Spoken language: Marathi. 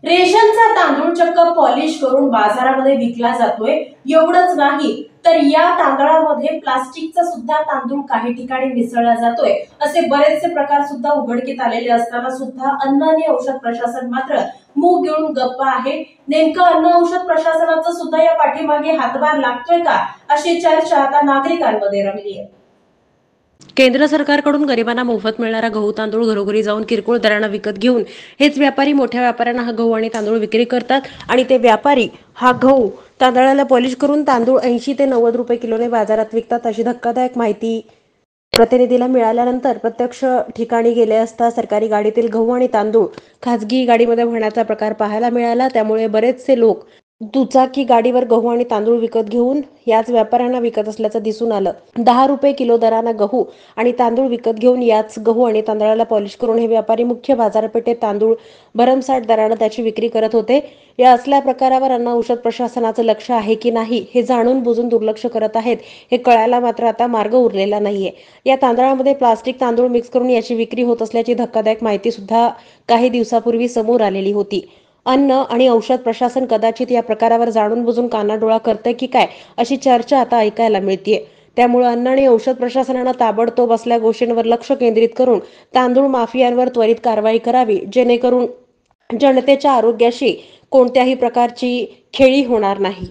रेशनचा तांदूळ चक्क पॉलिश करून बाजारामध्ये विकला जातोय। एवढंच नाही तर या तांदळामध्ये प्लास्टिकचा सुद्धा तांदूळ काही ठिकाणी मिसळला जातोय। असे बरेचसे प्रकार सुद्धा उघडकीत आलेले असताना सुद्धा अन्न आणि औषध प्रशासन मात्र मूग घेऊन गप्प आहे। नेमकं अन्न औषध प्रशासनाचा सुद्धा या पाठीमागे हातभार लागतोय का, अशी चर्चा आता नागरिकांमध्ये रंगली आहे। केंद्र सरकारकडून गरिबांना मोफत मिळणारा गहू तांदूळ घरोघरी जाऊन किरकोळ दराने विकत घेऊन हेच व्यापारी मोठ्या व्यापाऱ्यांना हा गहू आणि तांदूळ विक्री करतात आणि ते व्यापारी हा गहू तांदळाला पॉलिश करून तांदूळ 80 ते 90 रुपये किलोने बाजारात विकतात। अशी धक्कादायक माहिती प्रतिनिधीला मिळाल्यानंतर प्रत्यक्ष ठिकाणी गेले असता सरकारी गाडीतील गहू आणि तांदूळ खासगी गाडीमध्ये भरण्याचा प्रकार पाहायला मिळाला। त्यामुळे बरेचसे लोक दुचाकी गाडीवर गहू आणि तांदूळ विकत घेऊन याच व्यापाऱ्यांना विकत असल्याचं दिसून आलं। 10 रुपये किलो दराने गहू आणि तांदूळ विकत घेऊन याच गहू आणि तांदळाला पॉलिश करून हे व्यापारी मुख्य बाजारपेठेत तांदूळ भरमसाठ दराने त्याची विक्री करत होते। या असल्या प्रकारावर अन्न औषध प्रशासनाचं लक्ष आहे की नाही हे जाणून बुजून दुर्लक्ष करत आहेत हे कळायला मात्र आता मार्ग उरलेला नाहीये। या तांदळामध्ये प्लास्टिक तांदूळ मिक्स करून याची विक्री होत असल्याची धक्कादायक माहिती सुद्धा काही दिवसापूर्वी समोर आलेली होती। अन्न आणि औषध प्रशासन कदाचित या प्रकारावर जाणून बुजून कानाडोळा करते की काय अशी चर्चा आता ऐकायला मिळतेय। त्यामुळे अन्न आणि औषध प्रशासनाने ताबडतोब असल्या गोष्टींवर लक्ष केंद्रित करून तांदूळ माफियांवर त्वरित कारवाई करावी, जेणेकरून जनतेच्या आरोग्याशी कोणत्याही प्रकारची खेळी होणार नाही।